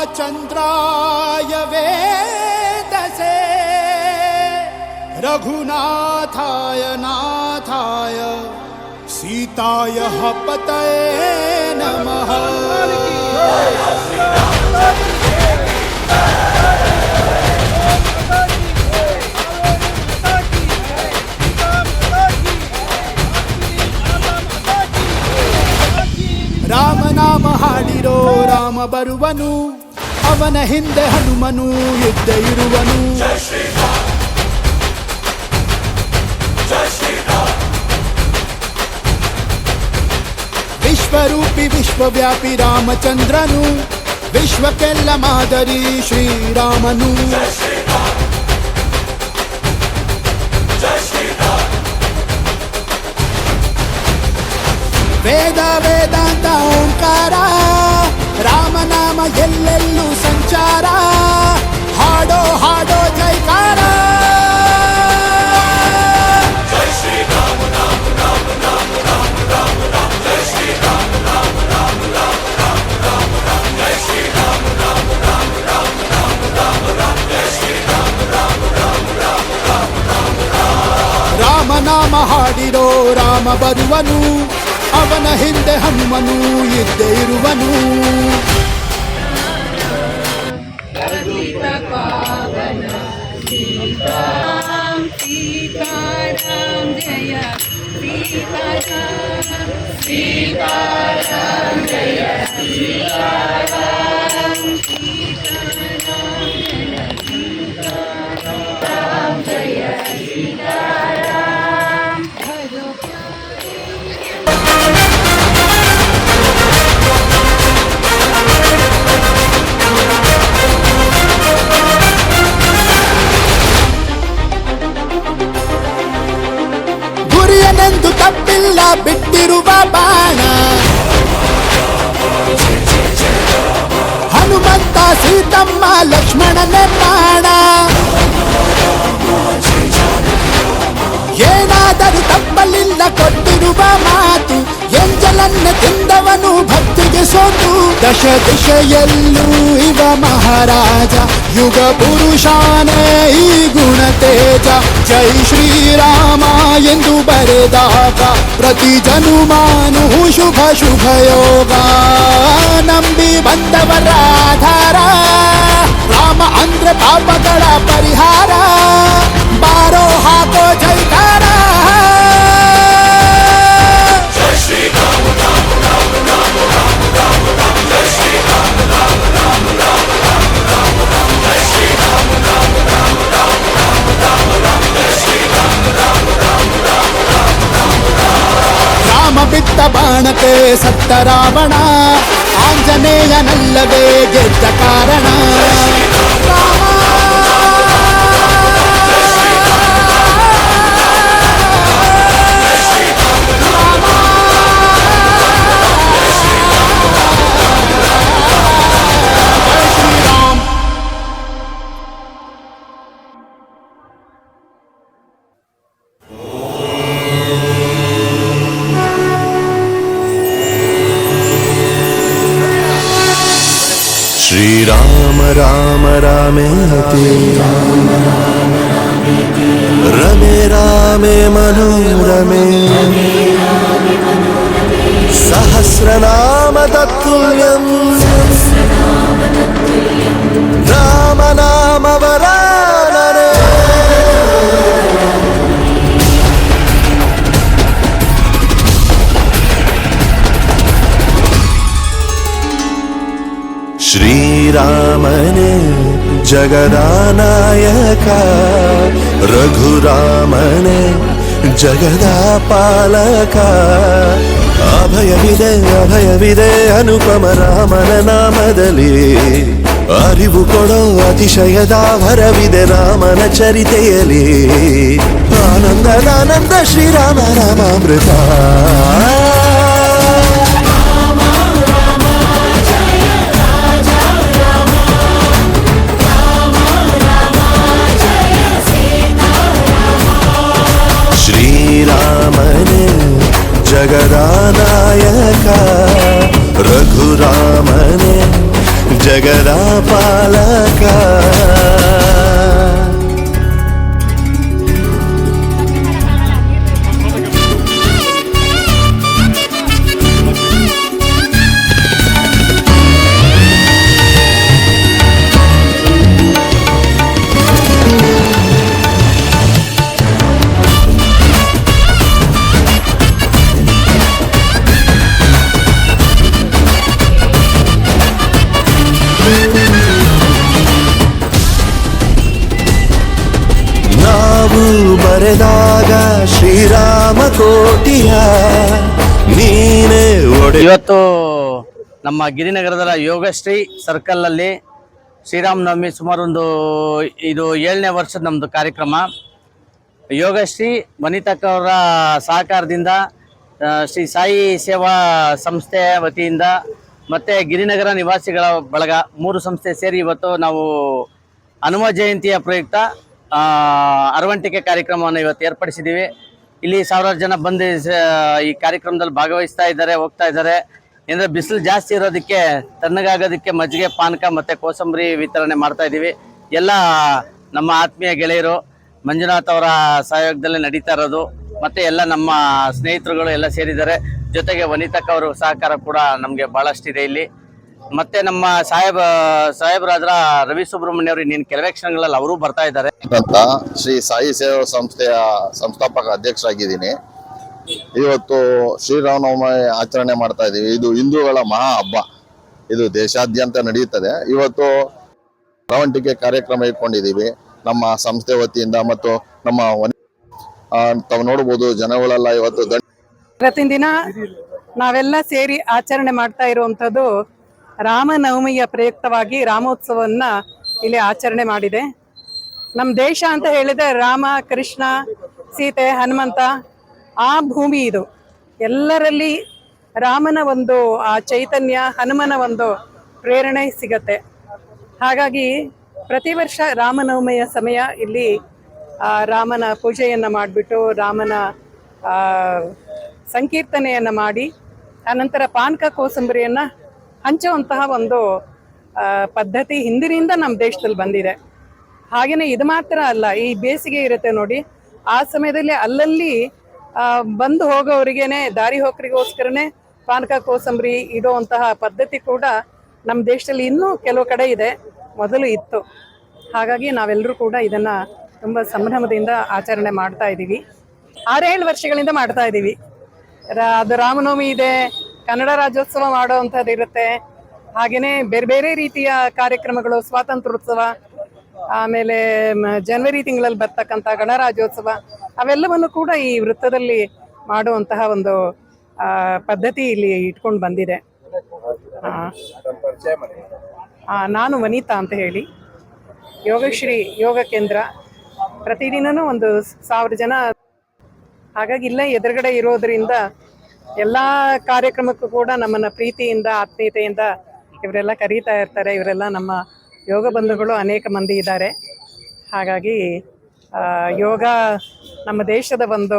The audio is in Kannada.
रामचन्द्राय वेदसे रघुनाथाय नाथाय सीताय पतये नमः। ರಾಮ ನಾಮ ಹಾಡಿರೋ ರಾಮ ಬರುವನು, ಅವನ ಹಿಂದೆ ಹನುಮನು ಯುದ್ಧ ಇರುವನು. ವಿಶ್ವರೂಪಿ ವಿಶ್ವವ್ಯಾಪಿ ರಾಮಚಂದ್ರನು, ವಿಶ್ವಕ್ಕೆಲ್ಲ ಮಾದರಿ ಶ್ರೀರಾಮನು. ವೇದ ವೇದಾಂತ ಓಂಕಾರ, ರಾಮನಾಮ ಎಲ್ಲೆಲ್ಲೂ ಸಂಚಾರ. ಹಾಡೋ ಹಾಡೋ ಜೈಕಾರ. ರಾಮನಾಮ ಹಾಡಿರೋ ರಾಮ ಬರುವನು, ಅವನ ಹಿಂದೆ ಹನುಮನು ಇದ್ದೇ ಇರುವನು. सीताराम जय सीताराम, सीताराम जय सीताराम, सीताराम जय सीताराम. ಗುರಿಯನೆಂದು ತಪ್ಪಿಲ್ಲ ಬಿಟ್ಟಿರುವ ಬಾಣ, ಹನುಮಂತ ಸೀತಮ್ಮ ಲಕ್ಷ್ಮಣನೇ ಪ್ರಾಣ. ಏನಾದರೂ ತಪ್ಪಲಿಲ್ಲ ಕೊಟ್ಟಿರುವ ಮಾತು, ಎಂಜಲನ್ನ ತಿಂದವನು ಭಕ್ತಿಗೆ ಸೋತು. ದಶ ದಿಶೆಯಲ್ಲೂ ಇವ ಮಹಾರಾಜ, ಯುಗ ಪುರುಷಾನೇ ಈ ಗುಣ ತೇಜ. ಜೈ ಶ್ರೀರಾಮ ಎಂದು ಬರೆದಾಗ ಪ್ರತಿ ಜನುಮಾನು ಶುಭ ಶುಭ ಯೋಗ. ನಂಬಿ ಬಂದವರ ಆಧಾರ, ರಾಮ ಅಂದ್ರೆ ಪಾಪಗಳ ಪರಿಹಾರ. ಬಾರೋ ಹಾಕೋ ಜೈಕಾರ. ರಾಮ ಬಿಟ್ಟ ಬಾಣಕ್ಕೆ ಸತ್ತ ರಾವಣ, ಆಂಜನೇಯನಲ್ಲವೇ ಗೆದ್ದ ಕಾರಣ. श्रीराम राम रामेति रमे रामे मनोरमे सहस्रनाम तत्तुल्यं राम नाम वरानने. ಶ್ರೀರಾಮನೇ ಜಗದಾನಾಯಕ, ರಘುರಾಮನೇ ಜಗದಾಪಾಲಕ. ಅಭಯವಿದೆ ಅಭಯವಿದೆ ಅನುಪಮ ರಾಮನ ನಾಮದಲ್ಲಿ, ಅರಿವು ಕೊಡೋ ಅತಿಶಯದ ವರವಿದೆ ರಾಮನ ಚರಿತೆಯಲ್ಲಿ. ಆನಂದದಾನಂದ ಶ್ರೀರಾಮ ರಾಮಾಮೃತ. ಶ್ರೀರಾಮನೇ ಜಗದಾನಾಯಕ, ರಘುರಾಮನೇ ಜಗದಾ ಪಾಲಕ. ನಾವು ಬರೆದಾಗ ಶ್ರೀರಾಮ ಕೋಟಿಯ ನೀನೇ ಒಡೆ. ಇವತ್ತು ನಮ್ಮ ಗಿರಿನಗರದ ಯೋಗಶ್ರೀ ಸರ್ಕಲ್ ಅಲ್ಲಿ ಶ್ರೀರಾಮನವಮಿ ಸುಮಾರು ಇದು 7ನೇ ವರ್ಷದ ನಮ್ಮದು ಕಾರ್ಯಕ್ರಮ. ಯೋಗಶ್ರೀ ವನಿತಕ್ಕ ಅವರ ಸಹಕಾರದಿಂದ ಶ್ರೀ ಸಾಯಿ ಸೇವಾ ಸಂಸ್ಥೆ ವತಿಯಿಂದ ಮತ್ತು ಗಿರಿನಗರ ನಿವಾಸಿಗಳ ಬಳಗ 3 ಸಂಸ್ಥೆ ಸೇರಿ ಇವತ್ತು ನಾವು ಹನುಮ ಜಯಂತಿಯ ಪ್ರಯುಕ್ತ ಅರವಂಟಿಕೆ ಕಾರ್ಯಕ್ರಮವನ್ನು ಇವತ್ತು ಏರ್ಪಡಿಸಿದ್ದೀವಿ. ಇಲ್ಲಿ ಸಾವಿರಾರು ಜನ ಬಂದು ಈ ಕಾರ್ಯಕ್ರಮದಲ್ಲಿ ಭಾಗವಹಿಸ್ತಾ ಇದ್ದಾರೆ, ಹೋಗ್ತಾ ಇದ್ದಾರೆ. ಅಂದರೆ ಬಿಸಿಲು ಜಾಸ್ತಿ ಇರೋದಕ್ಕೆ ತಣ್ಣಗಾಗೋದಕ್ಕೆ ಮಜ್ಜಿಗೆ, ಪಾನಕ ಮತ್ತು ಕೋಸಂಬರಿ ವಿತರಣೆ ಮಾಡ್ತಾ ಇದ್ದೀವಿ. ಎಲ್ಲ ನಮ್ಮ ಆತ್ಮೀಯ ಗೆಳೆಯರು ಮಂಜುನಾಥ್ ಅವರ ಸಹಯೋಗದಲ್ಲಿ ನಡೀತಾ ಇರೋದು. ಮತ್ತು ಎಲ್ಲ ನಮ್ಮ ಸ್ನೇಹಿತರುಗಳು ಎಲ್ಲ ಸೇರಿದ್ದಾರೆ. ಜೊತೆಗೆ ವನಿತಕ್ಕ ಅವರು ಸಹಕಾರ ಕೂಡ ನಮಗೆ ಭಾಳಷ್ಟಿದೆ ಇಲ್ಲಿ. ಮತ್ತೆ ನಮ್ಮ ಸಾಹೇಬರಾದ್ರ ರವಿ ಸುಬ್ರಹ್ಮಣ್ಯ ಅವರು ಇನ್ನೇನು ಕೆಲವೇ ಕ್ಷಣಗಳಲ್ಲಿ ಅವರು ಬರ್ತಾ ಇದ್ದಾರೆ ಅಂತ ಶ್ರೀ ಸಾಯಿ ಸೇವಾ ಸಂಸ್ಥೆಯ ಸಂಸ್ಥಾಪಕ ಅಧ್ಯಕ್ಷರಾಗಿದ್ದೀನಿ. ಇವತ್ತು ಶ್ರೀರಾಮನವಮಿ ಆಚರಣೆ ಮಾಡ್ತಾ ಇದ್ದೀವಿ. ಇದು ಹಿಂದೂಗಳ ಮಹಾ ಹಬ್ಬ, ಇದು ದೇಶಾದ್ಯಂತ ನಡೆಯುತ್ತದೆ. ಇವತ್ತು ಮೆರವಣಿಗೆ ಕಾರ್ಯಕ್ರಮ ಇಟ್ಕೊಂಡಿದ್ದೀವಿ ನಮ್ಮ ಸಂಸ್ಥೆ ವತಿಯಿಂದ. ಮತ್ತು ನಮ್ಮ ತಾವು ನೋಡ್ಬೋದು ಜನಗಳೆಲ್ಲ ಇವತ್ತು ಇವತ್ತಿನ ದಿನ ನಾವೆಲ್ಲ ಸೇರಿ ಆಚರಣೆ ಮಾಡ್ತಾ ಇರುವಂಥದ್ದು ರಾಮನವಮಿಯ ಪ್ರಯುಕ್ತವಾಗಿ ರಾಮೋತ್ಸವವನ್ನ ಇಲ್ಲಿ ಆಚರಣೆ ಮಾಡಿದೆ. ನಮ್ಮ ದೇಶ ಅಂತ ಹೇಳಿದ್ರೆ ರಾಮ, ಕೃಷ್ಣ, ಸೀತೆ, ಹನುಮಂತ ಆ ಭೂಮಿ ಇದು. ಎಲ್ಲರಲ್ಲಿ ರಾಮನ ಒಂದು ಆ ಚೈತನ್ಯ, ಹನುಮನ ಒಂದು ಪ್ರೇರಣೆ ಸಿಗತ್ತೆ. ಹಾಗಾಗಿ ಪ್ರತಿ ವರ್ಷ ರಾಮನವಮಿಯ ಸಮಯ ಇಲ್ಲಿ ರಾಮನ ಪೂಜೆಯನ್ನು ಮಾಡಿಬಿಟ್ಟು ರಾಮನ ಸಂಕೀರ್ತನೆಯನ್ನು ಮಾಡಿ ಆನಂತರ ಪಾನಕ ಕೋಸಂಬರಿಯನ್ನು ಹಂಚುವಂತಹ ಒಂದು ಪದ್ಧತಿ ಹಿಂದಿನಿಂದ ನಮ್ಮ ದೇಶದಲ್ಲಿ ಬಂದಿದೆ. ಹಾಗೆಯೇ ಇದು ಮಾತ್ರ ಅಲ್ಲ, ಈ ಬೇಸಿಗೆ ಇರುತ್ತೆ ನೋಡಿ, ಆ ಸಮಯದಲ್ಲಿ ಅಲ್ಲಲ್ಲಿ ಬಂದು ಹೋಗೋರಿಗೇನೆ ದಾರಿ ಹೋಕರಿಗೋಸ್ಕರನೇ ಪಾನಕ ಕೋಸಂಬರಿ ಇಡುವಂತಹ ಪದ್ಧತಿ ಕೂಡ ನಮ್ಮ ದೇಶದಲ್ಲಿ ಇನ್ನೂ ಕೆಲವು ಕಡೆ ಇದೆ, ಮೊದಲು ಇತ್ತು. ಹಾಗಾಗಿ ನಾವೆಲ್ಲರೂ ಕೂಡ ಇದನ್ನು ತುಂಬ ಸಂಭ್ರಮದಿಂದ ಆಚರಣೆ ಮಾಡ್ತಾ ಇದ್ದೀವಿ. 6-7 ವರ್ಷಗಳಿಂದ ಮಾಡ್ತಾ ಇದ್ದೀವಿ. ಅದು ರಾಮನವಮಿ ಇದೆ, ಕನ್ನಡ ರಾಜ್ಯೋತ್ಸವ ಮಾಡುವಂಥದ್ದು ಇರುತ್ತೆ. ಹಾಗೆಯೇ ಬೇರೆ ಬೇರೆ ರೀತಿಯ ಕಾರ್ಯಕ್ರಮಗಳು, ಸ್ವಾತಂತ್ರ್ಯೋತ್ಸವ, ಆಮೇಲೆ ಜನವರಿ ತಿಂಗಳಲ್ಲಿ ಬರ್ತಕ್ಕಂಥ ಗಣರಾಜ್ಯೋತ್ಸವ, ಅವೆಲ್ಲವನ್ನು ಕೂಡ ಈ ವೃತ್ತದಲ್ಲಿ ಮಾಡುವಂತಹ ಒಂದು ಪದ್ಧತಿ ಇಲ್ಲಿ ಇಟ್ಕೊಂಡು ಬಂದಿದೆ. ನಾನು ವನಿತಾ ಅಂತ ಹೇಳಿ, ಯೋಗಶ್ರೀ ಯೋಗ ಕೇಂದ್ರ, ಪ್ರತಿದಿನನೂ 1000 ಜನ. ಹಾಗಾಗಿ ಇಲ್ಲೇ ಎದುರುಗಡೆ ಇರೋದ್ರಿಂದ ಎಲ್ಲ ಕಾರ್ಯಕ್ರಮಕ್ಕೂ ಕೂಡ ನಮ್ಮನ್ನು ಪ್ರೀತಿಯಿಂದ ಆತ್ಮೀಯತೆಯಿಂದ ಇವರೆಲ್ಲ ಕರೀತಾ ಇರ್ತಾರೆ. ಇವರೆಲ್ಲ ನಮ್ಮ ಯೋಗ ಬಂಧುಗಳು ಅನೇಕ ಮಂದಿ ಇದ್ದಾರೆ. ಹಾಗಾಗಿ ಯೋಗ ನಮ್ಮ ದೇಶದ ಒಂದು